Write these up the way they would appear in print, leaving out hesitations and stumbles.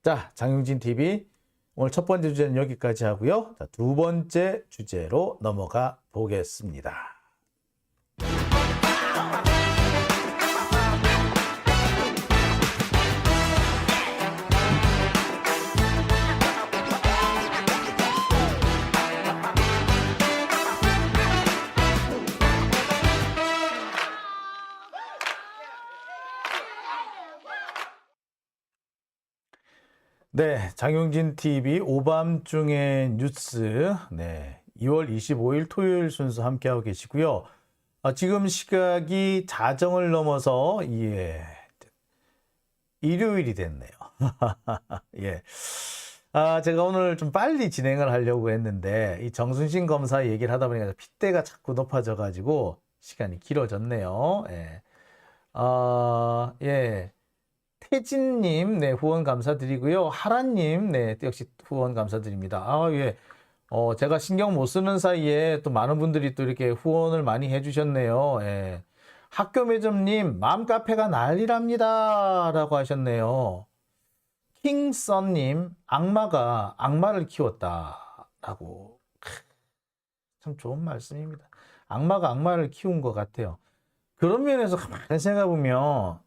자, 장용진 TV. 오늘 첫 번째 주제는 여기까지 하고요. 자, 두 번째 주제로 넘어가 보겠습니다. 네, 장용진 TV 오밤중의 뉴스. 네, 2월 25일 토요일 순서 함께하고 계시고요. 지금 시각이 자정을 넘어서 일요일이 됐네요. 예. 제가 오늘 좀 빨리 진행을 하려고 했는데 이 정순신 검사 얘기를 하다 보니까 핏대가 자꾸 높아져 가지고 시간이 길어졌네요. 예. 예. 태진님, 네, 후원 감사드리고요. 하라님, 네, 역시 후원 감사드립니다. 예. 제가 신경 못 쓰는 사이에 또 많은 분들이 또 이렇게 후원을 많이 해주셨네요. 예. 학교 매점님, 맘카페가 난리랍니다. 라고 하셨네요. 킹썬님, 악마가 악마를 키웠다. 라고. 참 좋은 말씀입니다. 악마가 악마를 키운 것 같아요. 그런 면에서 가만히 생각해보면,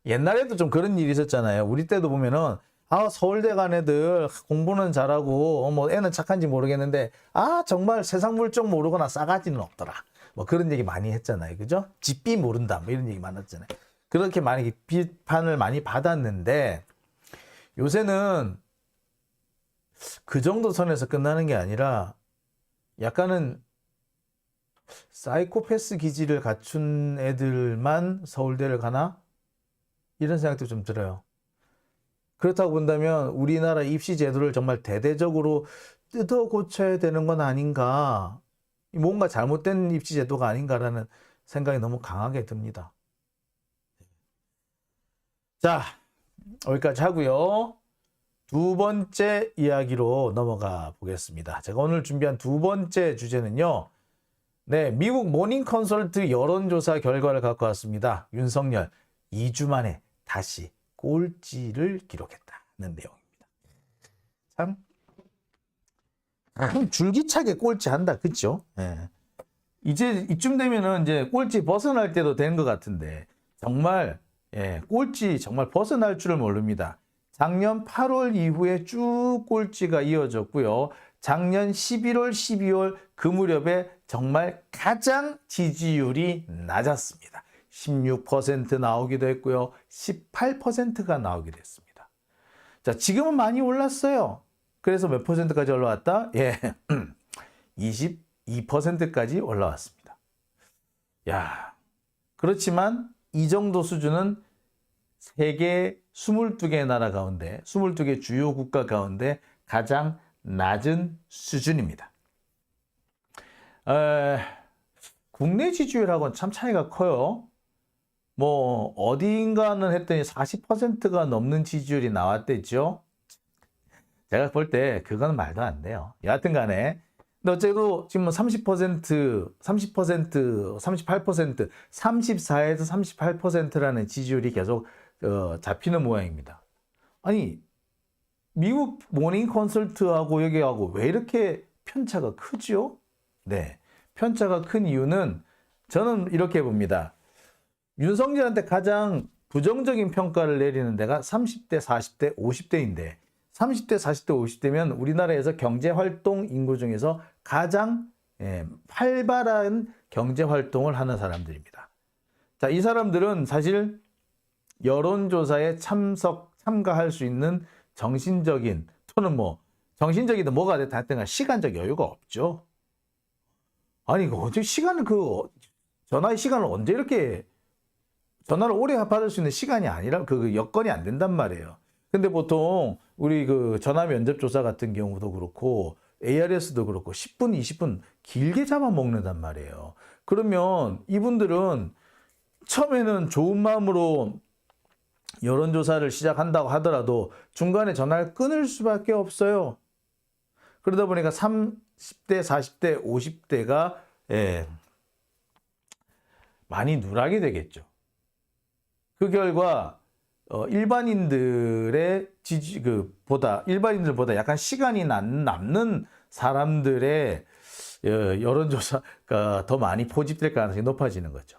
옛날에도 좀 그런 일이 있었잖아요. 우리 때도 보면은, 서울대 간 애들 공부는 잘하고, 뭐 애는 착한지 모르겠는데, 정말 세상 물정 모르거나 싸가지는 없더라. 뭐 그런 얘기 많이 했잖아요. 그죠? 집비 모른다. 뭐 이런 얘기 많았잖아요. 그렇게 많이 비판을 많이 받았는데, 요새는 그 정도 선에서 끝나는 게 아니라, 약간은 사이코패스 기질을 갖춘 애들만 서울대를 가나? 이런 생각도 좀 들어요. 그렇다고 본다면 우리나라 입시 제도를 정말 대대적으로 뜯어 고쳐야 되는 건 아닌가? 뭔가 잘못된 입시 제도가 아닌가라는 생각이 너무 강하게 듭니다. 자, 여기까지 하고요. 두 번째 이야기로 넘어가 보겠습니다. 제가 오늘 준비한 두 번째 주제는요. 네, 미국 모닝 컨설트 여론조사 결과를 갖고 왔습니다. 윤석열 2주 만에 다시 꼴찌를 기록했다는 내용입니다. 참 줄기차게 꼴찌한다, 그렇죠? 네. 이제 이쯤 되면은 이제 꼴찌 벗어날 때도 된 것 같은데 정말 꼴찌 정말 벗어날 줄을 모릅니다. 작년 8월 이후에 쭉 꼴찌가 이어졌고요. 작년 11월, 12월 그 무렵에 정말 가장 지지율이 낮았습니다. 16% 나오기도 했고요. 18%가 나오기도 했습니다. 자, 지금은 많이 올랐어요. 그래서 몇 %까지 올라왔다? 22%까지 올라왔습니다. 야, 그렇지만 이 정도 수준은 세계 22개 나라 가운데, 22개 주요 국가 가운데 가장 낮은 수준입니다. 국내 지지율하고는 참 차이가 커요. 뭐 어디인가는 했더니 40%가 넘는 지지율이 나왔댔죠. 제가 볼 때 그건 말도 안 돼요. 여하튼 간에 근데 어째도 지금 30%, 38%, 34에서 38%라는 지지율이 계속 잡히는 모양입니다. 아니 미국 모닝 컨설트하고 여기하고 왜 이렇게 편차가 크죠? 네, 편차가 큰 이유는 저는 이렇게 봅니다. 윤석열한테 가장 부정적인 평가를 내리는 데가 30대, 40대, 50대인데 30대, 40대, 50대면 우리나라에서 경제활동 인구 중에서 가장 활발한 경제활동을 하는 사람들입니다. 자, 이 사람들은 사실 여론조사에 참가할 수 있는 정신적인 또는 뭐 정신적이든 뭐가 됐든 하여튼 시간적 여유가 없죠. 아니 어제 시간을 전화의 시간을 언제 이렇게 전화를 오래 받을 수 있는 시간이 아니라 그 여건이 안 된단 말이에요. 근데 보통 우리 그 전화 면접 조사 같은 경우도 그렇고 ARS도 그렇고 10분, 20분 길게 잡아먹는단 말이에요. 그러면 이분들은 처음에는 좋은 마음으로 여론조사를 시작한다고 하더라도 중간에 전화를 끊을 수밖에 없어요. 그러다 보니까 30대, 40대, 50대가 많이 누락이 되겠죠. 그 결과 일반인들의 일반인들보다 약간 시간이 남는 사람들의 여론조사가 더 많이 포집될 가능성이 높아지는 거죠.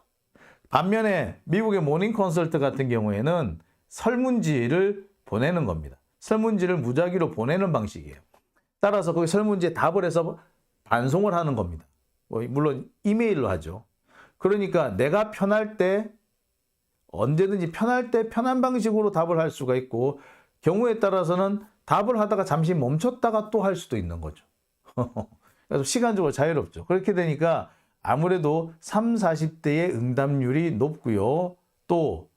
반면에 미국의 모닝 컨설트 같은 경우에는 설문지를 보내는 겁니다. 설문지를 무작위로 보내는 방식이에요. 따라서 거기 설문지에 답을 해서 반송을 하는 겁니다. 물론 이메일로 하죠. 그러니까 내가 편할 때 언제든지 편할 때 편한 방식으로 답을 할 수가 있고 경우에 따라서는 답을 하다가 잠시 멈췄다가 또 할 수도 있는 거죠. 그래서 시간적으로 자유롭죠. 그렇게 되니까 아무래도 30, 40대의 응답률이 높고요. 또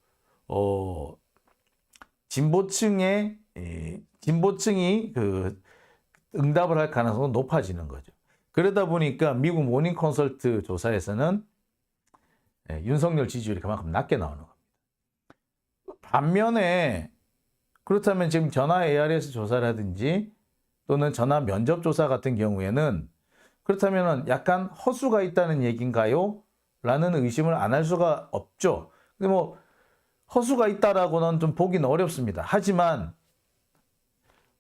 진보층이 그 응답을 할 가능성은 높아지는 거죠. 그러다 보니까 미국 모닝 컨설트 조사에서는 윤석열 지지율이 그만큼 낮게 나오는 겁니다. 반면에 그렇다면 지금 전화 ARS 조사라든지 또는 전화 면접 조사 같은 경우에는 그렇다면 약간 허수가 있다는 얘기인가요? 라는 의심을 안 할 수가 없죠. 근데 뭐 허수가 있다라고는 좀 보기는 어렵습니다. 하지만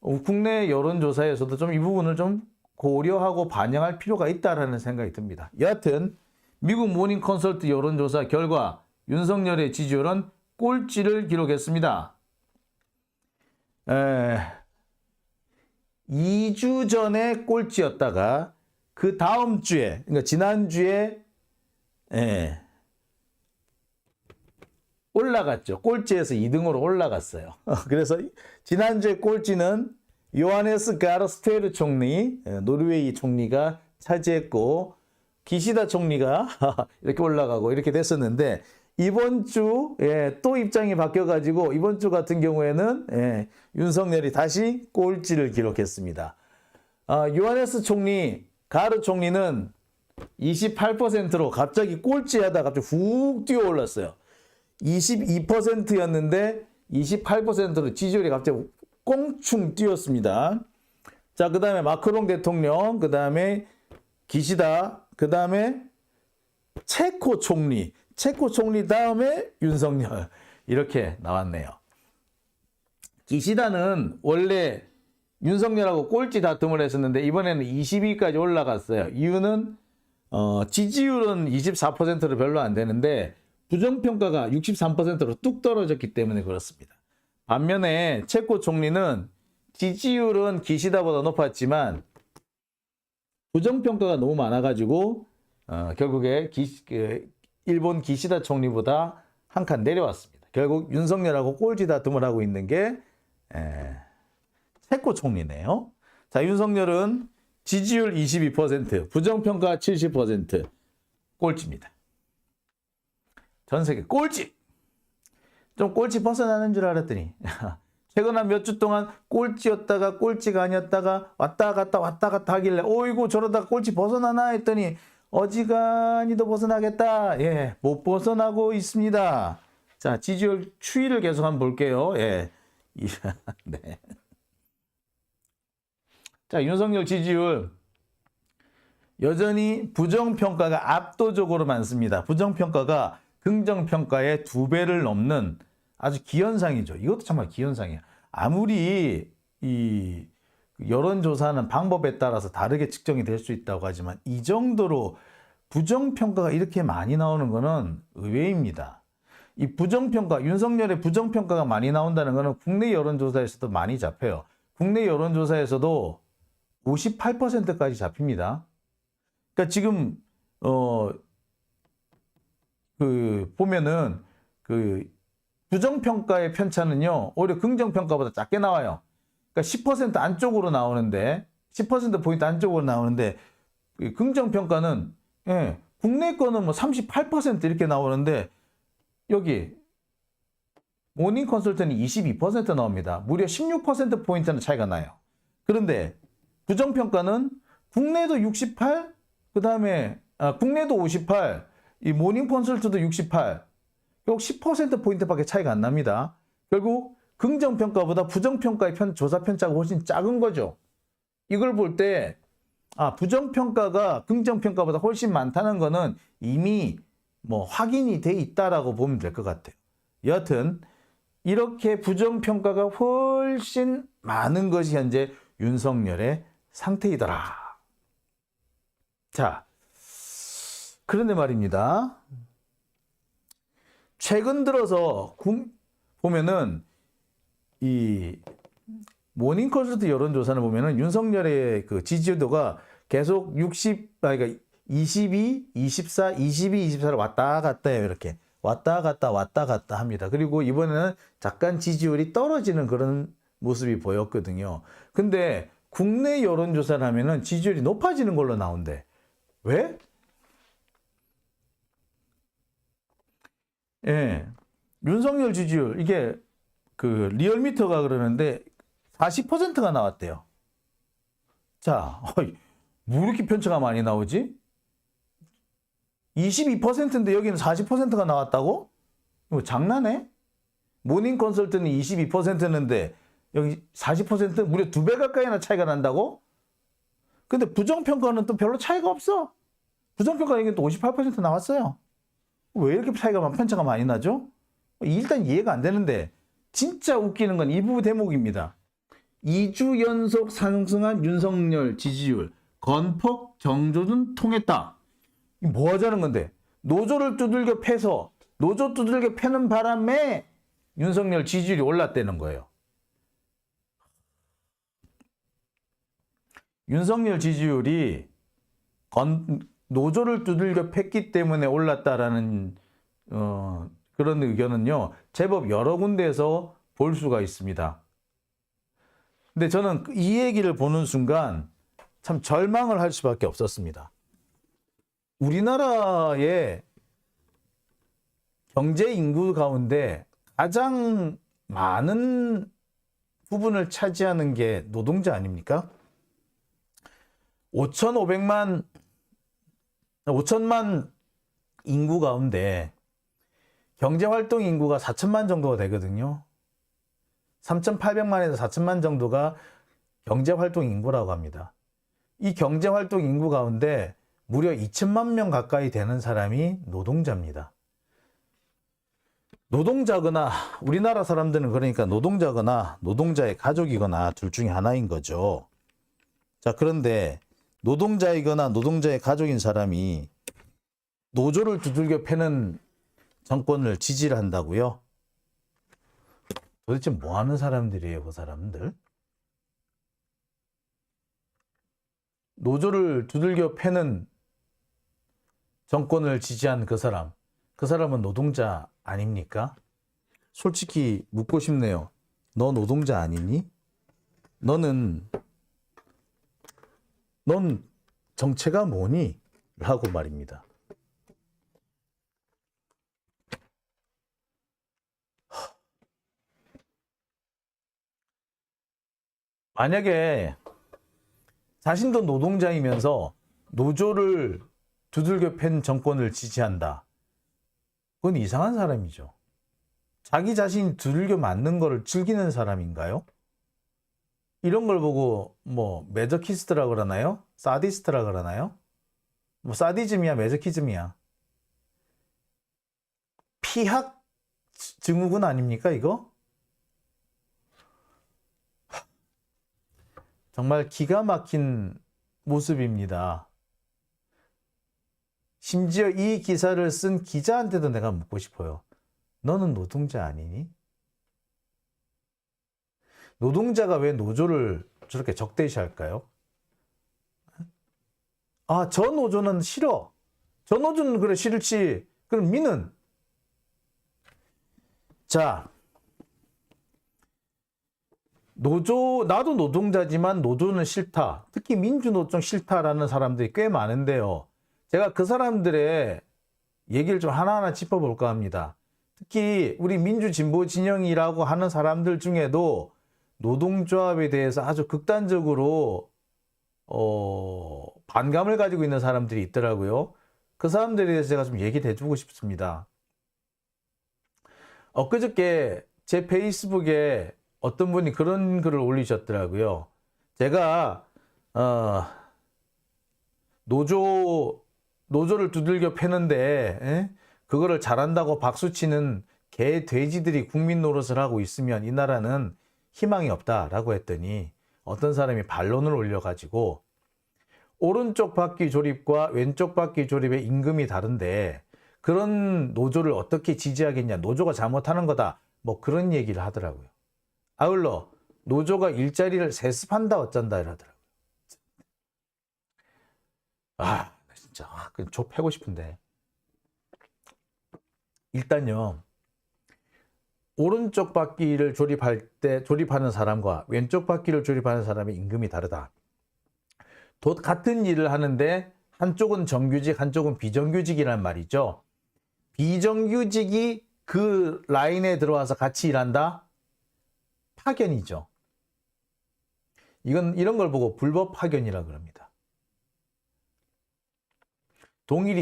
국내 여론조사에서도 좀 이 부분을 좀 고려하고 반영할 필요가 있다라는 생각이 듭니다. 여하튼 미국 모닝 컨설트 여론조사 결과 윤석열의 지지율은 꼴찌를 기록했습니다. 2주 전에 꼴찌였다가 그 다음 주에, 그러니까 지난주에 올라갔죠. 꼴찌에서 2등으로 올라갔어요. 그래서 지난주에 꼴찌는 요하네스 가르 스테르 총리, 노르웨이 총리가 차지했고 기시다 총리가 이렇게 올라가고 이렇게 됐었는데 이번 주 또 입장이 바뀌어가지고 이번 주 같은 경우에는 윤석열이 다시 꼴찌를 기록했습니다. 요하네스 총리, 가르 총리는 28%로 갑자기 꼴찌하다 갑자기 훅 뛰어 올랐어요. 22%였는데 28%로 지지율이 갑자기 꽁충 뛰었습니다. 자, 그 다음에 마크롱 대통령, 그 다음에 기시다, 그 다음에 체코 총리 다음에 윤석열 이렇게 나왔네요. 기시다는 원래 윤석열하고 꼴찌 다툼을 했었는데 이번에는 20위까지 올라갔어요. 이유는 지지율은 24%로 별로 안 되는데 부정평가가 63%로 뚝 떨어졌기 때문에 그렇습니다. 반면에 체코 총리는 지지율은 기시다보다 높았지만 부정평가가 너무 많아가지고 결국에 일본 기시다 총리보다 한 칸 내려왔습니다. 결국 윤석열하고 꼴찌 다툼을 하고 있는 게 체코 총리네요. 자, 윤석열은 지지율 22%, 부정평가 70%, 꼴찌입니다. 전 세계 꼴찌! 좀 꼴찌 벗어나는 줄 알았더니 최근 한 몇 주 동안 꼴찌였다가 꼴찌가 아니었다가 왔다 갔다 하길래 어이구 저러다가 꼴찌 벗어나나 했더니 어지간히도 벗어나겠다. 못 벗어나고 있습니다. 자, 지지율 추이를 계속 한번 볼게요. 네. 자, 윤석열 지지율 여전히 부정평가가 압도적으로 많습니다. 부정평가가 긍정평가의 2배를 넘는 아주 기현상이죠. 이것도 정말 기현상이에요. 아무리 이 여론조사는 방법에 따라서 다르게 측정이 될 수 있다고 하지만 이 정도로 부정평가가 이렇게 많이 나오는 것은 의외입니다. 이 부정평가, 윤석열의 부정평가가 많이 나온다는 것은 국내 여론조사에서도 많이 잡혀요. 국내 여론조사에서도 58%까지 잡힙니다. 그러니까 지금 보면은 부정평가의 편차는요 오히려 긍정평가보다 작게 나와요. 그러니까 10% 안쪽으로 나오는데 10%포인트 안쪽으로 나오는데 긍정평가는 국내 거는 뭐 38% 이렇게 나오는데 여기 모닝 컨설턴이 22% 나옵니다. 무려 16%포인트는 차이가 나요. 그런데 부정평가는 국내도 68, 그 다음에 국내도 58, 이 모닝 컨설트도 68, 결국 10%포인트밖에 차이가 안 납니다. 결국 긍정평가보다 부정평가의 조사 편차가 훨씬 작은 거죠. 이걸 볼 때 부정평가가 긍정평가보다 훨씬 많다는 거는 이미 뭐 확인이 돼 있다라고 보면 될 것 같아요. 여하튼 이렇게 부정평가가 훨씬 많은 것이 현재 윤석열의 상태이더라. 자, 그런데 말입니다. 최근 들어서 보면은 이 모닝컨설트 여론조사를 보면은 윤석열의 그 지지도가 계속 그러니까 22, 24, 22, 24를 왔다 갔다 해요. 이렇게 왔다 갔다 합니다. 그리고 이번에는 잠깐 지지율이 떨어지는 그런 모습이 보였거든요. 근데 국내 여론조사를 하면은 지지율이 높아지는 걸로 나온대. 왜? 예. 윤석열 지지율, 이게 그 리얼미터가 그러는데 40%가 나왔대요. 자, 뭐 이렇게 편차가 많이 나오지? 22%인데 여기는 40%가 나왔다고? 이거 장난해? 모닝 컨설트는 22%인데 여기 40% 무려 2배 가까이나 차이가 난다고? 근데 부정평가는 또 별로 차이가 없어. 부정평가 여기 또 58% 나왔어요. 왜 이렇게 편차가 많이 나죠? 일단 이해가 안 되는데 진짜 웃기는 건 이 부분 대목입니다. 2주 연속 상승한 윤석열 지지율, 건폭 정조준 통했다. 뭐 하자는 건데? 노조를 두들겨 패서 노조 두들겨 패는 바람에 윤석열 지지율이 올랐다는 거예요. 윤석열 지지율이 노조를 두들겨 팼기 때문에 올랐다라는 그런 의견은요, 제법 여러 군데에서 볼 수가 있습니다. 근데 저는 이 얘기를 보는 순간 참 절망을 할 수밖에 없었습니다. 우리나라의 경제 인구 가운데 가장 많은 부분을 차지하는 게 노동자 아닙니까? 5천만 인구 가운데 경제활동 인구가 4천만 정도가 되거든요. 3,800만에서 4천만 정도가 경제활동 인구라고 합니다. 이 경제활동 인구 가운데 무려 2천만 명 가까이 되는 사람이 노동자입니다. 노동자거나 우리나라 사람들은 그러니까 노동자거나 노동자의 가족이거나 둘 중에 하나인 거죠. 자, 그런데 노동자이거나 노동자의 가족인 사람이 노조를 두들겨 패는 정권을 지지를 한다고요? 도대체 뭐 하는 사람들이에요, 그 사람들? 노조를 두들겨 패는 정권을 지지한 그 사람은 노동자 아닙니까? 솔직히 묻고 싶네요. 너 노동자 아니니? 넌 정체가 뭐니? 라고 말입니다. 만약에 자신도 노동자이면서 노조를 두들겨 팬 정권을 지지한다. 그건 이상한 사람이죠. 자기 자신이 두들겨 맞는 거를 즐기는 사람인가요? 이런 걸 보고 뭐 매저키스트라 그러나요? 사디스트라 그러나요? 뭐 사디즘이야, 매저키즘이야. 피학 증후군 아닙니까, 이거? 정말 기가 막힌 모습입니다. 심지어 이 기사를 쓴 기자한테도 내가 묻고 싶어요. 너는 노동자 아니니? 노동자가 왜 노조를 저렇게 적대시할까요? 아, 저 노조는 싫어. 저 노조는 그래 싫지. 그럼 미는? 자, 나도 노동자지만 노조는 싫다. 특히 민주노총 싫다라는 사람들이 꽤 많은데요. 제가 그 사람들의 얘기를 좀 하나하나 짚어볼까 합니다. 특히 우리 민주진보 진영이라고 하는 사람들 중에도 노동조합에 대해서 아주 극단적으로 반감을 가지고 있는 사람들이 있더라고요. 그 사람들에 대해서 제가 좀 얘기를 해주고 싶습니다. 엊그저께 제 페이스북에 어떤 분이 그런 글을 올리셨더라고요. 제가 노조를 두들겨 패는데 그거를 잘한다고 박수치는 개, 돼지들이 국민 노릇을 하고 있으면 이 나라는 희망이 없다라고 했더니 어떤 사람이 반론을 올려가지고 오른쪽 바퀴 조립과 왼쪽 바퀴 조립의 임금이 다른데 그런 노조를 어떻게 지지하겠냐, 노조가 잘못하는 거다, 뭐 그런 얘기를 하더라고요. 아울러 노조가 일자리를 세습한다 어쩐다 이러더라고요. 아 진짜 조 패고 싶은데. 일단요, 오른쪽 바퀴를 조립할 때 조립하는 사람과 왼쪽 바퀴를 조립하는 사람의 임금이 다르다. 같은 일을 하는데 한쪽은 정규직, 한쪽은 비정규직이란 말이죠. 비정규직이 그 라인에 들어와서 같이 일한다? 파견이죠. 이런 걸 보고 불법 파견이라고 그럽니다. 동일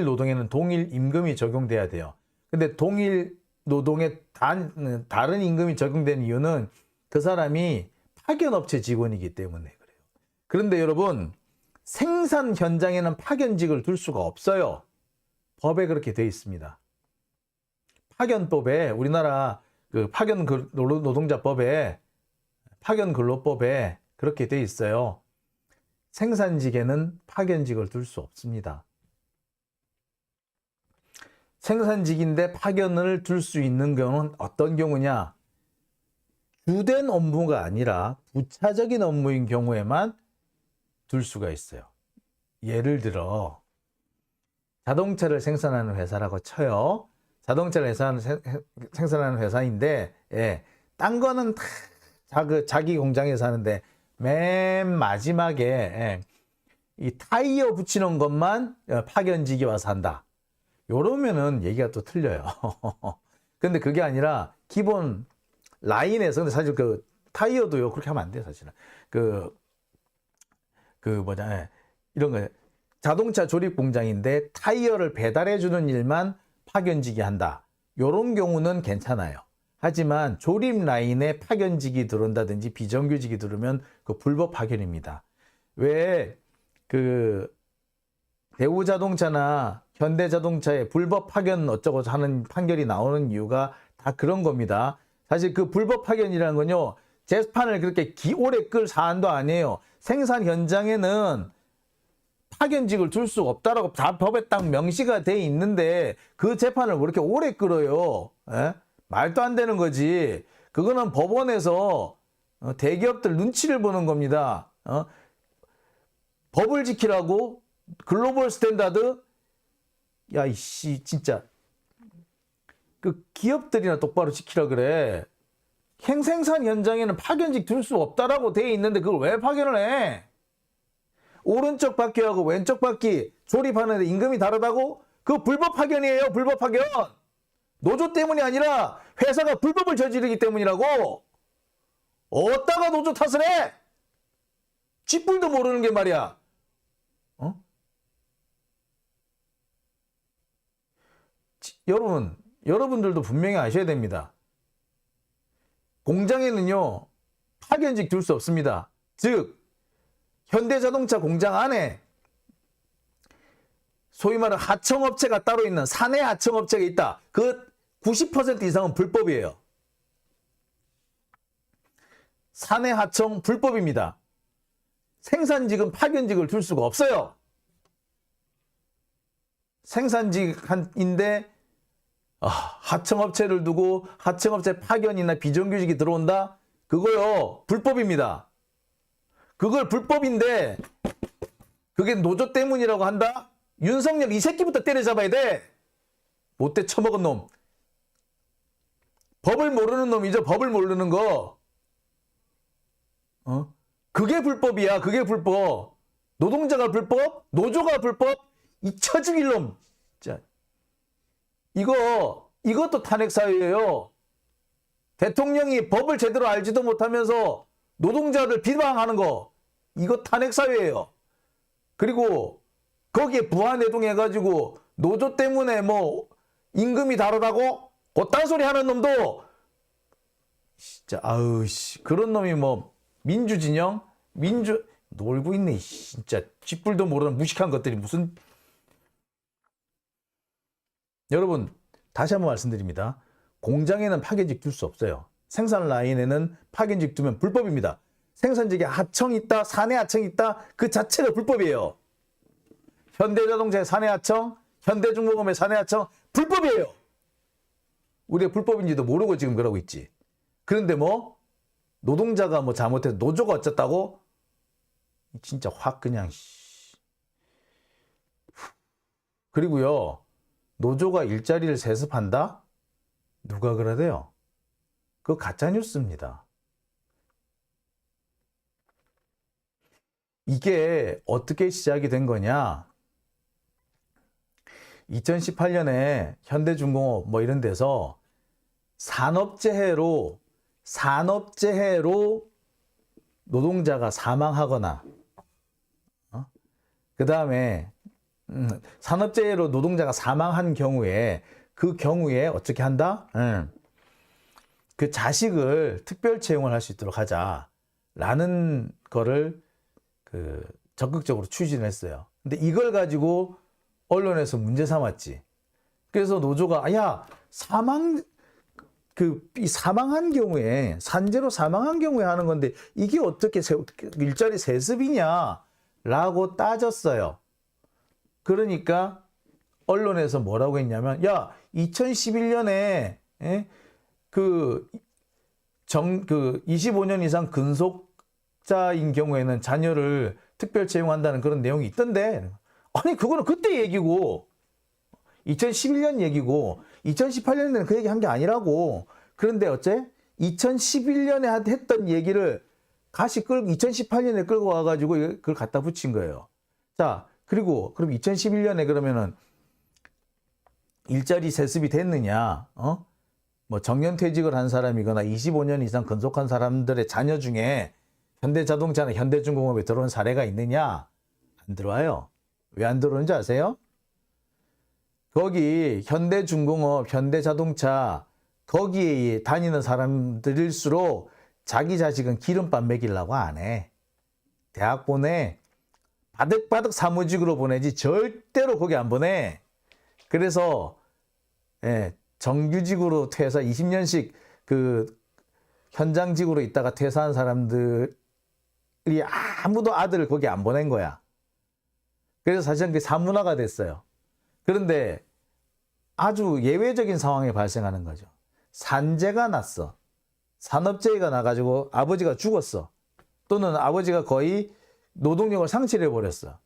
노동에는 동일 임금이 적용돼야 돼요. 근데 동일 노동에 다른 임금이 적용되는 이유는 그 사람이 파견업체 직원이기 때문에 그래요. 그런데 여러분, 생산 현장에는 파견직을 둘 수가 없어요. 법에 그렇게 돼 있습니다. 파견법에, 우리나라 그 파견 노동자법에, 파견 근로법에 그렇게 돼 있어요. 생산직에는 파견직을 둘 수 없습니다. 생산직인데 파견을 둘 수 있는 경우는 어떤 경우냐? 주된 업무가 아니라 부차적인 업무인 경우에만 둘 수가 있어요. 예를 들어 자동차를 생산하는 회사라고 쳐요. 자동차를 생산하는 회사인데, 예, 딴 거는 다 자기 공장에서 하는데 맨 마지막에, 예, 이 타이어 붙이는 것만 파견직이 와서 한다. 요러면은 얘기가 또 틀려요. 근데 그게 아니라 기본 라인에서, 근데 사실 그 타이어도요 그렇게 하면 안 돼요. 사실은 이런 거, 자동차 조립 공장인데 타이어를 배달해 주는 일만 파견직이 한다. 요런 경우는 괜찮아요. 하지만 조립 라인에 파견직이 들어온다든지 비정규직이 들어오면 그 불법 파견입니다. 왜 그 대우자동차나 현대자동차에 불법 파견 어쩌고 하는 판결이 나오는 이유가 다 그런 겁니다. 사실 그 불법 파견이라는 건요, 재판을 그렇게 오래 끌 사안도 아니에요. 생산 현장에는 파견직을 둘 수 없다라고 다 법에 딱 명시가 돼 있는데 그 재판을 왜 이렇게 오래 끌어요? 에? 말도 안 되는 거지. 그거는 법원에서 대기업들 눈치를 보는 겁니다. 법을 지키라고 글로벌 스탠다드? 야, 이씨, 진짜. 그 기업들이나 똑바로 지키라 그래. 생산 현장에는 파견직 둘 수 없다라고 돼 있는데 그걸 왜 파견을 해? 오른쪽 바퀴하고 왼쪽 바퀴 조립하는데 임금이 다르다고? 그거 불법 파견이에요, 불법 파견. 노조 때문이 아니라 회사가 불법을 저지르기 때문이라고. 어디다가 노조 탓을 해? 쥐뿔도 모르는 게 말이야. 여러분들도 분명히 아셔야 됩니다. 공장에는요, 파견직 둘 수 없습니다. 즉, 현대자동차 공장 안에 소위 말하는 하청업체가 따로 있는 사내 하청업체가 있다. 그 90% 이상은 불법이에요. 사내 하청 불법입니다. 생산직은 파견직을 둘 수가 없어요. 생산직인데 하청업체를 두고 하청업체 파견이나 비정규직이 들어온다? 그거요, 불법입니다. 그걸 불법인데 그게 노조 때문이라고 한다? 윤석열 이 새끼부터 때려잡아야 돼. 못돼 처먹은 놈. 법을 모르는 놈이죠. 법을 모르는 거. 그게 불법이야. 그게 불법. 노동자가 불법? 노조가 불법? 잊혀 죽일 놈. 자, 이것도 탄핵사회예요. 대통령이 법을 제대로 알지도 못하면서 노동자들 비방하는 거, 이거 탄핵사회예요. 그리고 거기에 부하내동해가지고 노조 때문에 뭐 임금이 다르다고 그딴 소리 하는 놈도 진짜 그런 놈이 뭐 민주진영? 놀고 있네. 진짜 쥐뿔도 모르는 무식한 것들이 무슨. 여러분, 다시 한번 말씀드립니다. 공장에는 파견직 둘 수 없어요. 생산 라인에는 파견직 두면 불법입니다. 생산직에 하청 있다, 사내 하청 있다, 그 자체가 불법이에요. 현대자동차의 사내 하청, 현대중공업의 사내 하청 불법이에요. 우리가 불법인지도 모르고 지금 그러고 있지. 그런데 뭐 노동자가 뭐 잘못해서 노조가 어쨌다고? 진짜 확 그냥. 그리고요, 노조가 일자리를 세습한다? 누가 그러대요? 그거 가짜 뉴스입니다. 이게 어떻게 시작이 된 거냐? 2018년에 현대중공업 뭐 이런 데서 산업재해로 노동자가 사망하거나, 그 다음에 산업재해로 노동자가 사망한 경우에 그 경우에 어떻게 한다? 그 자식을 특별 채용을 할 수 있도록 하자라는 거를 적극적으로 추진했어요. 근데 이걸 가지고 언론에서 문제 삼았지. 그래서 노조가 야, 이 사망한 경우에, 산재로 사망한 경우에 하는 건데 이게 어떻게 일자리 세습이냐라고 따졌어요. 그러니까 언론에서 뭐라고 했냐면, 야, 2011년에 25년 이상 근속자인 경우에는 자녀를 특별 채용한다는 그런 내용이 있던데. 아니, 그거는 그때 얘기고 2011년 얘기고 2018년에는 그 얘기 한 게 아니라고. 그런데 어째 2011년에 했던 얘기를 다시 2018년에 끌고 와가지고 그걸 갖다 붙인 거예요. 자, 그리고 그럼 2011년에 그러면은 일자리 세습이 됐느냐? 뭐 정년퇴직을 한 사람이거나 25년 이상 근속한 사람들의 자녀 중에 현대자동차나 현대중공업에 들어온 사례가 있느냐? 안 들어와요. 왜 안 들어오는지 아세요? 거기 현대중공업, 현대자동차 거기에 다니는 사람들일수록 자기 자식은 기름밥 먹이려고 안 해. 대학 보내. 바득바득 사무직으로 보내지 절대로 거기 안 보내. 그래서 정규직으로 퇴사 20년씩 현장직으로 있다가 퇴사한 사람들이 아무도 아들을 거기 안 보낸 거야. 그래서 사실은 그게 사문화가 됐어요. 그런데 아주 예외적인 상황이 발생하는 거죠. 산재가 났어. 산업재해가 나가지고 아버지가 죽었어. 또는 아버지가 거의 노동력을 상실해버렸어.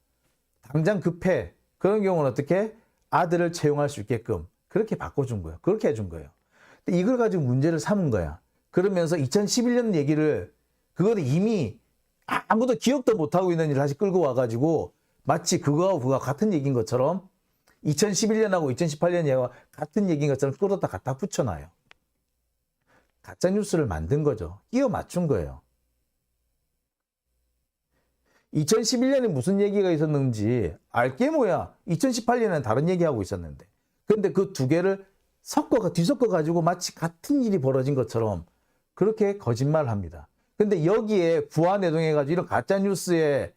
당장 급해. 그런 경우는 어떻게? 아들을 채용할 수 있게끔 그렇게 바꿔준 거예요. 그렇게 해준 거예요. 근데 이걸 가지고 문제를 삼은 거야. 그러면서 2011년 얘기를, 그거는 이미 아무도 기억도 못하고 있는 일을 다시 끌고 와가지고 마치 그거하고 그거가 같은 얘기인 것처럼 2011년하고 2018년 얘기가 같은 얘기인 것처럼 끌어다 갖다 붙여놔요. 가짜뉴스를 만든 거죠. 끼워 맞춘 거예요. 2011년에 무슨 얘기가 있었는지 알게 뭐야. 2018년에는 다른 얘기하고 있었는데. 그런데 그 두 개를 뒤섞어 가지고 마치 같은 일이 벌어진 것처럼 그렇게 거짓말을 합니다. 근데 여기에 부안해동해 가지고 이런 가짜뉴스를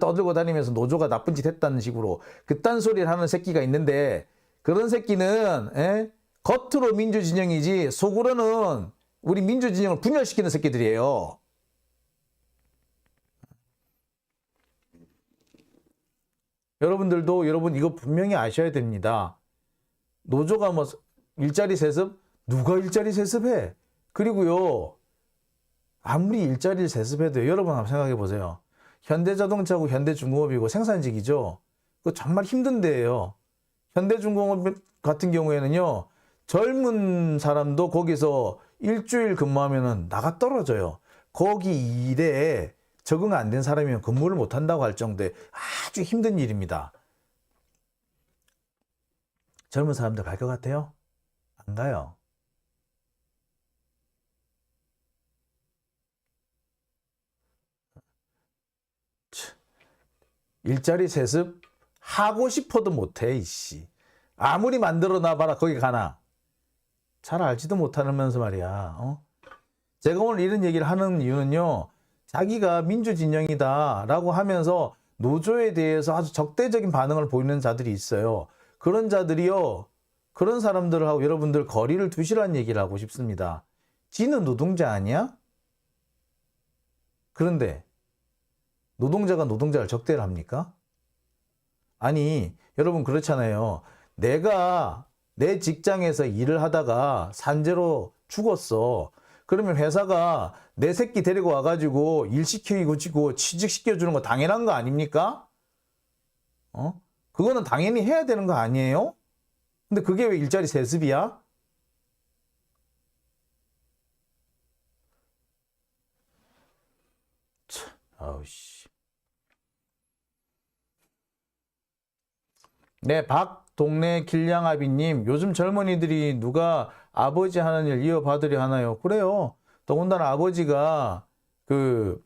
떠들고 다니면서 노조가 나쁜 짓 했다는 식으로 그딴 소리를 하는 새끼가 있는데, 그런 새끼는 겉으로 민주진영이지 속으로는 우리 민주진영을 분열시키는 새끼들이에요. 여러분들도 이거 분명히 아셔야 됩니다. 노조가 뭐 일자리 세습? 누가 일자리 세습해? 그리고요, 아무리 일자리를 세습해도 여러분 한번 생각해 보세요. 현대자동차고 현대중공업이고 생산직이죠. 그거 정말 힘든 데예요. 현대중공업 같은 경우에는요, 젊은 사람도 거기서 일주일 근무하면은 나가 떨어져요. 거기 일에 적응 안 된 사람이면 근무를 못 한다고 할 정도의 아주 힘든 일입니다. 젊은 사람들 갈 것 같아요? 안 가요. 일자리 세습 하고 싶어도 못해, 이씨. 아무리 만들어 놔봐라, 거기 가나. 잘 알지도 못하면서 말이야. 제가 오늘 이런 얘기를 하는 이유는요, 자기가 민주진영이다 라고 하면서 노조에 대해서 아주 적대적인 반응을 보이는 자들이 있어요. 그런 자들이요. 그런 사람들하고 여러분들 거리를 두시라는 얘기를 하고 싶습니다. 지는 노동자 아니야? 그런데 노동자가 노동자를 적대를 합니까? 아니, 여러분 그렇잖아요. 내가 내 직장에서 일을 하다가 산재로 죽었어. 그러면 회사가 내 새끼 데리고 와가지고 일 시키고 취직시켜주는 거 당연한 거 아닙니까? 그거는 당연히 해야 되는 거 아니에요? 근데 그게 왜 일자리 세습이야? 참, 아우씨. 네, 박동네 길냥아비님, 요즘 젊은이들이 누가 아버지 하는 일 이어받으려 하나요? 그래요. 더군다나 아버지가 그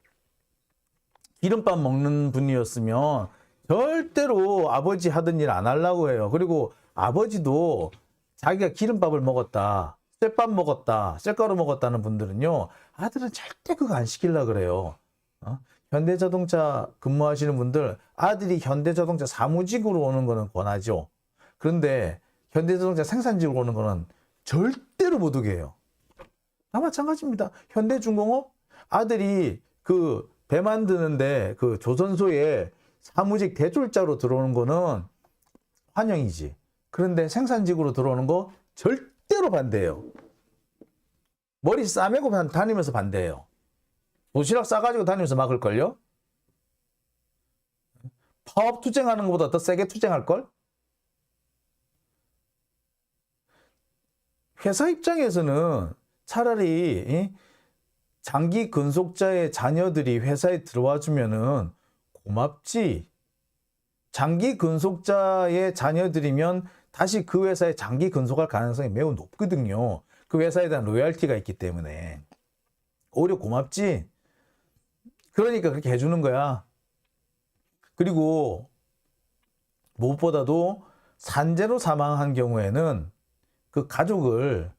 기름밥 먹는 분이었으면 절대로 아버지 하던 일 안 하려고 해요. 그리고 아버지도 자기가 기름밥을 먹었다, 쇠밥 먹었다, 쇠가루 먹었다는 분들은요, 아들은 절대 그거 안 시키려고 그래요. 현대자동차 근무하시는 분들, 아들이 현대자동차 사무직으로 오는 거는 권하죠. 그런데 현대자동차 생산직으로 오는 거는 절대로 못 오게 해요. 다 마찬가지입니다. 현대중공업 아들이 그 배 만드는데 그 조선소에 사무직 대졸자로 들어오는 거는 환영이지. 그런데 생산직으로 들어오는 거 절대로 반대해요. 머리 싸매고 다니면서 반대해요. 도시락 싸가지고 다니면서 막을걸요? 파업 투쟁하는 것보다 더 세게 투쟁할걸? 회사 입장에서는 차라리 장기 근속자의 자녀들이 회사에 들어와 주면은 고맙지. 장기 근속자의 자녀들이면 다시 그 회사에 장기 근속할 가능성이 매우 높거든요. 그 회사에 대한 로열티가 있기 때문에. 오히려 고맙지. 그러니까 그렇게 해주는 거야. 그리고 무엇보다도 산재로 사망한 경우에는 그 가족을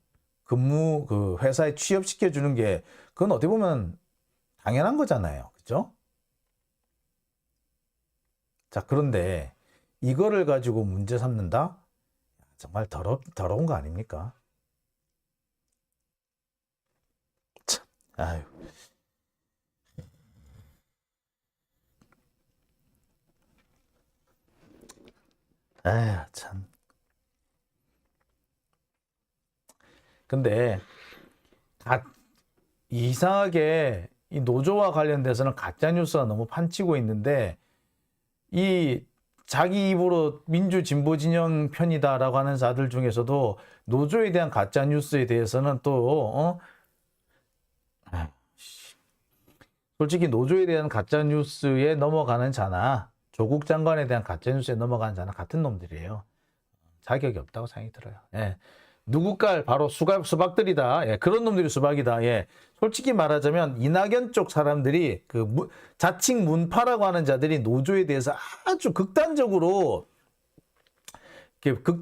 그 회사에 취업시켜 주는 게 그건 어떻게 보면 당연한 거잖아요. 그죠? 자, 그런데 이거를 가지고 문제 삼는다? 정말 더러운 거 아닙니까? 참, 아유. 에휴, 참. 근데 이상하게 이 노조와 관련돼서는 가짜 뉴스가 너무 판치고 있는데 이 자기 입으로 민주 진보 진영 편이다라고 하는 자들 중에서도 노조에 대한 가짜 뉴스에 대해서는 또 솔직히 노조에 대한 가짜 뉴스에 넘어가는 자나 조국 장관에 대한 가짜 뉴스에 넘어가는 자나 같은 놈들이에요. 자격이 없다고 생각이 들어요. 예. 누구깔 바로 수박들이다. 예, 그런 놈들이 수박이다. 예. 솔직히 말하자면 이낙연 쪽 사람들이 그 자칭 문파라고 하는 자들이 노조에 대해서 아주 극단적으로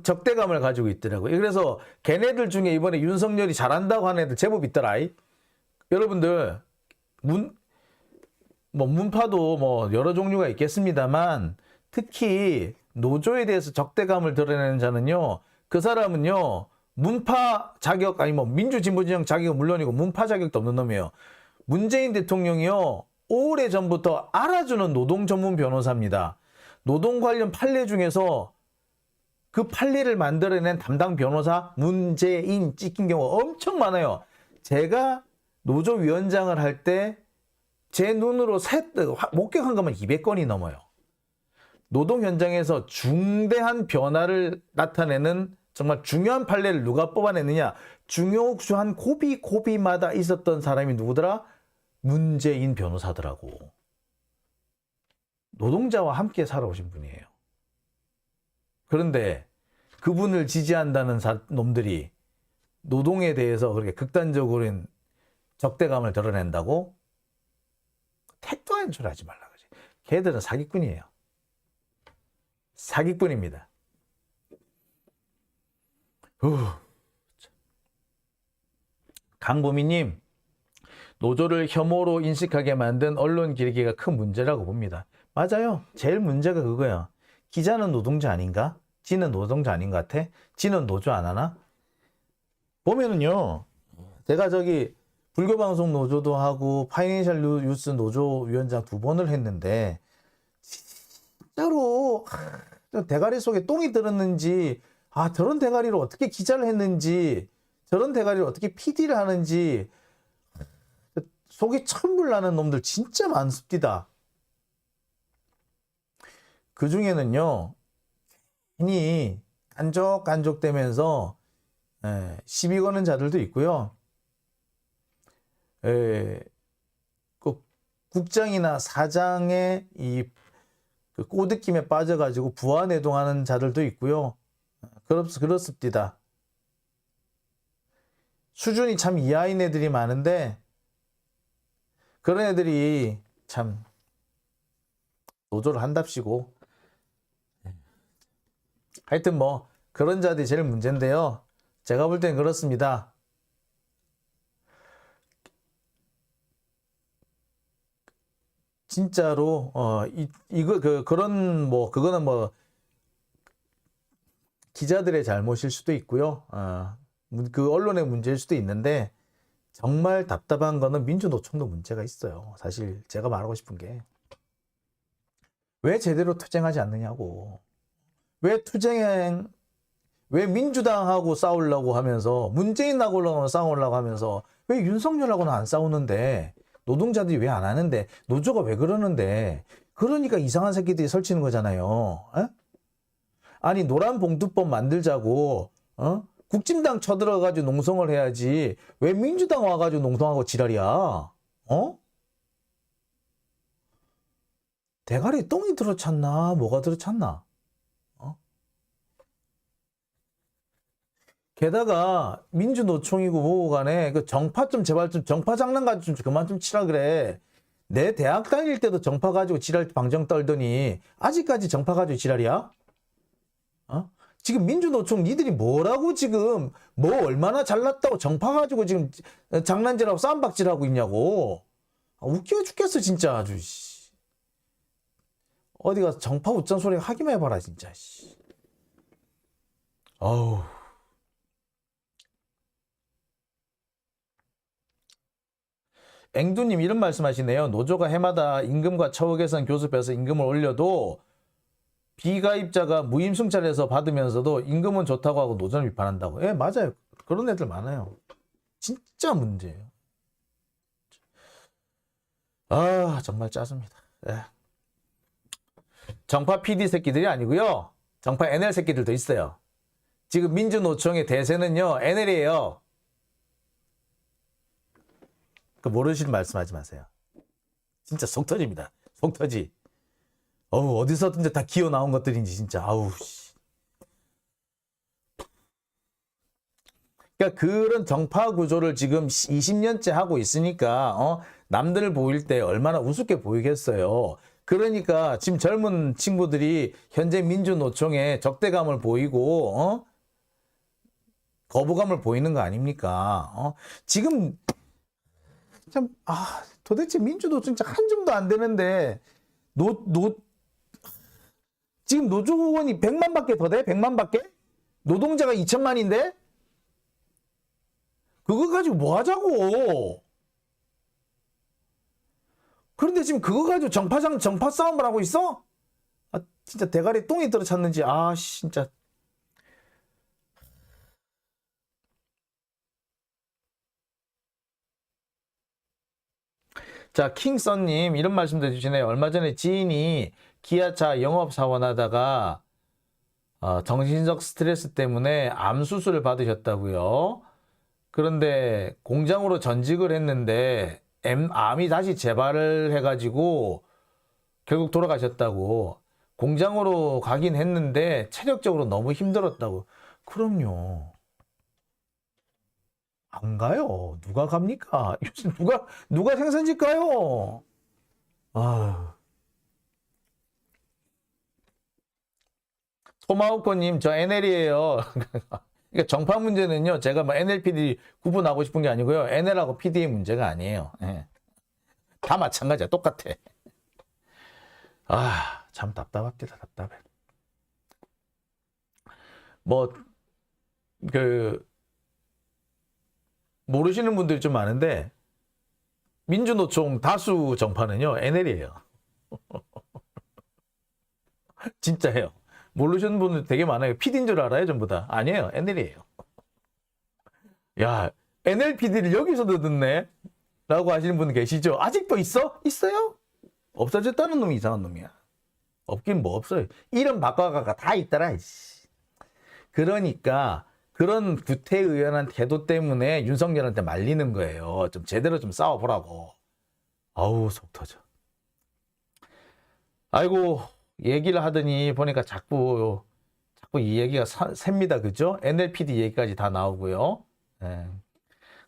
적대감을 가지고 있더라고요. 그래서 걔네들 중에 이번에 윤석열이 잘한다고 하는 애들 제법 있더라. 여러분들 문파도 뭐 여러 종류가 있겠습니다만 특히 노조에 대해서 적대감을 드러내는 자는요, 그 사람은요 문파 자격 아니 뭐 민주진보진영 자격은 물론이고 문파 자격도 없는 놈이에요. 문재인 대통령이요 오래전부터 알아주는 노동 전문 변호사입니다. 노동 관련 판례 중에서 그 판례를 만들어낸 담당 변호사 문재인 찍힌 경우가 엄청 많아요. 제가 노조위원장을 할 때 제 눈으로 목격한 것만 200건이 넘어요. 노동 현장에서 중대한 변화를 나타내는 정말 중요한 판례를 누가 뽑아냈느냐? 중요한 고비마다 있었던 사람이 누구더라? 문재인 변호사더라고. 노동자와 함께 살아오신 분이에요. 그런데 그분을 지지한다는 놈들이 노동에 대해서 그렇게 극단적으로 적대감을 드러낸다고? 택도 안 줄 하지 말라 그러지. 걔들은 사기꾼이에요. 사기꾼입니다. 강보미님, 노조를 혐오로 인식하게 만든 언론 기레기가 큰 문제라고 봅니다. 맞아요. 제일 문제가 그거야. 기자는 노동자 아닌가? 지는 노동자 아닌 것 같아? 지는 노조 안 하나? 보면은요, 제가 저기 불교방송 노조도 하고 파이낸셜 뉴스 노조 위원장 2번을 했는데 진짜로 대가리 속에 똥이 들었는지, 저런 대가리로 어떻게 기자를 했는지, 저런 대가리로 어떻게 PD를 하는지 속이 천불 나는 놈들 진짜 많습니다. 그 중에는요, 괜히 간족간족대면서 시비 거는 자들도 있고요. 그 국장이나 사장의 그 꼬드김에 빠져가지고 부하내동하는 자들도 있고요. 그렇습니다. 수준이 참 이하인 애들이 많은데 그런 애들이 참 노조를 한답시고 하여튼 뭐 그런 자들이 제일 문제인데요. 제가 볼 땐 그렇습니다. 진짜로 그거는 뭐 기자들의 잘못일 수도 있고요. 그 언론의 문제일 수도 있는데 정말 답답한 거는 민주노총도 문제가 있어요. 사실 제가 말하고 싶은 게 왜 제대로 투쟁하지 않느냐고. 왜 민주당하고 싸우려고 하면서 문재인하고 싸우려고 하면서 왜 윤석열하고는 안 싸우는데 노동자들이 왜 안 하는데 노조가 왜 그러는데 그러니까 이상한 새끼들이 설치는 거잖아요. 아니 노란 봉투법 만들자고 국진당 쳐들어가지고 농성을 해야지 왜 민주당 와가지고 농성하고 지랄이야. 대가리에 똥이 들어찼나 뭐가 들어찼나. 게다가 민주노총이고 뭐고 간에 그 정파 좀 제발 좀 정파 장난 가지고 좀 그만 좀 치라 그래. 내 대학 다닐 때도 정파 가지고 지랄 방정 떨더니 아직까지 정파 가지고 지랄이야? 지금 민주노총 니들이 뭐라고 지금 뭐 얼마나 잘났다고 정파 가지고 지금 장난질하고 싸움박질하고 있냐고. 웃겨 죽겠어 진짜 아주. 어디 가서 정파 웃전 소리 하기만 해봐라 진짜. 어우. 앵두님 이런 말씀하시네요. 노조가 해마다 임금과 처우 개선 교섭해서 임금을 올려도 비가입자가 무임승차해서 받으면서도 임금은 좋다고 하고 노조를 비판한다고. 예, 맞아요. 그런 애들 많아요. 진짜 문제예요. 정말 짜증납니다. 예. 정파 PD 새끼들이 아니고요. 정파 NL 새끼들도 있어요. 지금 민주노총의 대세는요. NL이에요. 모르시는 말씀하지 마세요. 진짜 속 터집니다. 속 터지. 어디서든지 다 기어 나온 것들인지 진짜. 그러니까 그런 정파 구조를 지금 20년째 하고 있으니까 남들 보일 때 얼마나 우습게 보이겠어요. 그러니까 지금 젊은 친구들이 현재 민주노총에 적대감을 보이고 거부감을 보이는 거 아닙니까? 지금 참 도대체 민주노총 진짜 한 줌도 안 되는데 지금 노조원이 100만밖에 더 돼? 100만밖에? 노동자가 2천만인데? 그거 가지고 뭐 하자고? 그런데 지금 그거 가지고 정파 싸움을 하고 있어? 진짜 대가리 똥이 들어찼는지 진짜. 자, 킹썬님 이런 말씀도 해주시네요. 얼마 전에 지인이 기아차 영업사원 하다가 정신적 스트레스 때문에 암 수술을 받으셨다고요. 그런데 공장으로 전직을 했는데 암이 다시 재발을 해가지고 결국 돌아가셨다고. 공장으로 가긴 했는데 체력적으로 너무 힘들었다고. 그럼요. 안 가요. 누가 갑니까? 요즘 누가 생선집 가요? 토마호코님, 저 NL이에요. 그러니까 정파 문제는요, 제가 뭐 NL, PD 구분하고 싶은 게 아니고요. NL하고 PD의 문제가 아니에요. 예. 다 마찬가지야. 똑같아. 참 답답합니다. 답답해. 뭐 그 모르시는 분들이 좀 많은데 민주노총 다수 정파는요 NL이에요. 진짜예요. 모르시는 분들 되게 많아요. PD인 줄 알아요 전부 다. 아니에요. NL이에요. 야, NL PD를 여기서도 듣네? 라고 하시는 분 계시죠? 아직도 있어? 있어요? 없어졌다는 놈이 이상한 놈이야. 없긴 뭐 없어요. 이름 바꿔가가 다 있더라. 이씨. 그러니까 그런 구태의연한 태도 때문에 윤석열한테 말리는 거예요. 좀 제대로 좀 싸워보라고. 아우 속 터져. 아이고 얘기를 하더니 보니까 자꾸 이 얘기가 셉니다. 그죠? NLPD 얘기까지 다 나오고요. 네.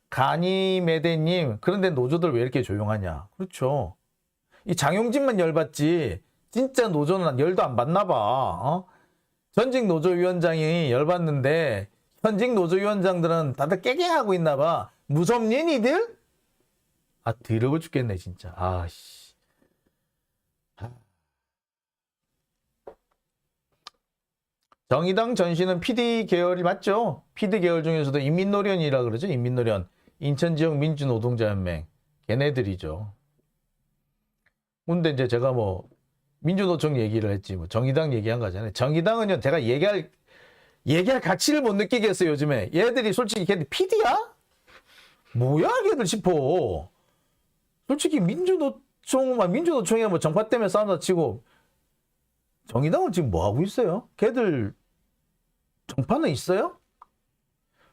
가니메데님, 그런데 노조들 왜 이렇게 조용하냐? 그렇죠. 이 장용진만 열받지 진짜 노조는 열도 안 받나 봐. 어? 전직 노조위원장이 열받는데 현직 노조위원장들은 다들 깨갱하고 있나 봐. 무섭니 니들? 아 더러워 죽겠네 진짜. 아씨. 정의당 전신은 PD 계열이 맞죠? PD 계열 중에서도 인민노련이라 그러죠. 인민노련. 인천지역 민주노동자연맹. 걔네들이죠. 근데 이제 제가 뭐 민주노총 얘기를 했지 뭐 정의당 얘기한 거잖아요. 정의당은요 제가 얘기할 가치를 못 느끼겠어요 요즘에. 얘들이 솔직히 걔들 PD야? 뭐야 걔들 싶어. 솔직히 민주노총이야 뭐 정파 때문에 싸움다 치고 정의당은 지금 뭐 하고 있어요? 걔들 정파는 있어요?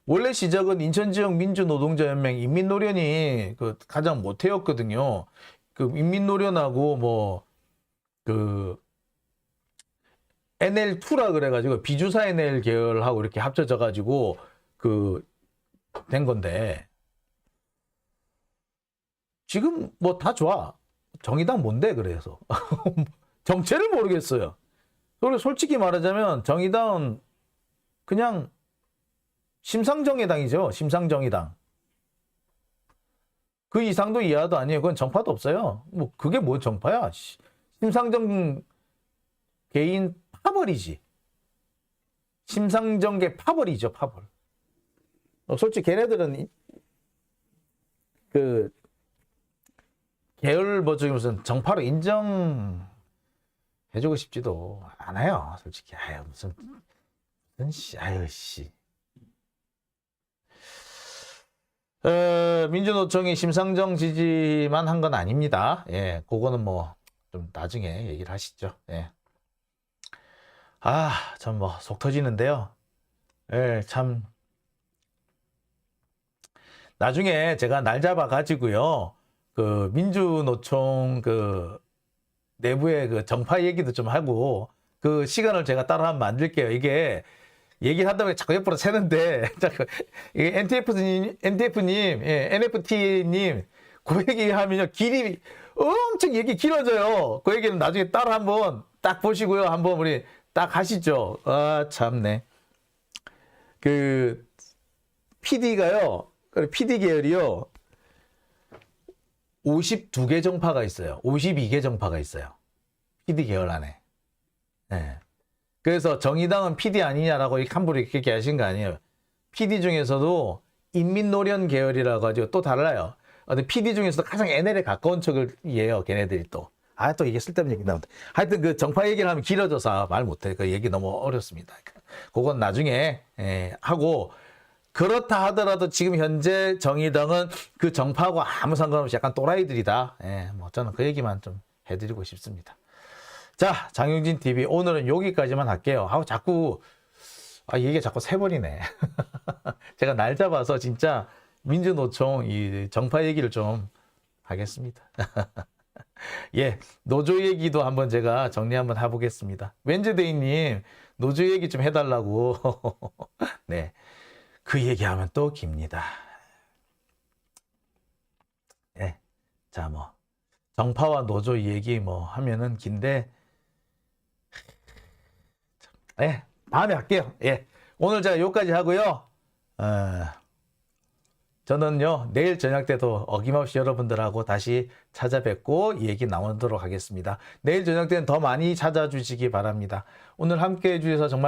원래 시작은 인천지역 민주노동자연맹 인민노련이 그 가장 모태였거든요. 그 인민노련하고 뭐 그 NL2라 그래가지고 비주사 NL 계열하고 이렇게 합쳐져 가지고 그 된 건데 지금 뭐 다 좋아. 정의당 뭔데 그래서 정체를 모르겠어요. 그리고 솔직히 말하자면 정의당은 그냥 심상정의당이죠. 심상정의당. 그 이상도 이하도 아니에요. 그건 정파도 없어요. 뭐 그게 뭐 정파야. 심상정 개인 파벌이지. 심상정계 파벌이죠. 파벌. 솔직히 걔네들은 그 계열 뭐 저기 무슨 정파로 인정해주고 싶지도 않아요. 솔직히 아유 무슨 씨 아유 씨. 민주노총이 심상정 지지만 한 건 아닙니다. 예, 그거는 뭐 좀 나중에 얘기를 하시죠. 예. 아, 참 뭐 속 터지는데요. 예, 참 나중에 제가 날 잡아 가지고요. 그 민주노총 그 내부의 그 정파 얘기도 좀 하고 그 시간을 제가 따로 한번 만들게요. 이게 얘기를 하다 보니 자꾸 옆으로 새는데 자꾸 이게 NTF님, 예, NFT님 그 얘기 하면요 길이 엄청 얘기 길어져요. 그 얘기는 나중에 따로 한번 딱 보시고요. 한번 우리 딱 하시죠. 아 참네. 그 PD가요. PD 계열이요. 52개 정파가 있어요. 52개 정파가 있어요. PD 계열 안에. 네. 그래서 정의당은 PD 아니냐라고 함부로 이렇게 하신 거 아니에요. PD 중에서도 인민노련 계열이라고 가지고 또 달라요. 근데 PD 중에서도 가장 NL에 가까운 척을 이해요. 걔네들이 또. 아, 또 이게 쓸데없는 얘기 나온다. 하여튼 그 정파 얘기를 하면 길어져서 말 못해. 그 얘기 너무 어렵습니다. 그건 나중에 하고 그렇다 하더라도 지금 현재 정의당은 그 정파하고 아무 상관없이 약간 또라이들이다. 뭐 저는 그 얘기만 좀 해드리고 싶습니다. 자, 장용진 TV 오늘은 여기까지만 할게요. 자꾸 얘기가 자꾸 세버리네. 제가 날 잡아서 진짜 민주노총 이 정파 얘기를 좀 하겠습니다. 예, 노조 얘기도 한번 제가 정리 한번 해보겠습니다. 웬즈데이님 노조 얘기 좀 해달라고. 네, 그 얘기하면 또 깁니다. 예, 자 뭐 정파와 노조 얘기 뭐 하면은 긴데. 예, 다음에 할게요. 예, 오늘 제가 여기까지 하고요. 저는요 내일 저녁 때도 어김없이 여러분들하고 다시 찾아뵙고 얘기 나누도록 하겠습니다. 내일 저녁 때는 더 많이 찾아주시기 바랍니다. 오늘 함께 해주셔서 정말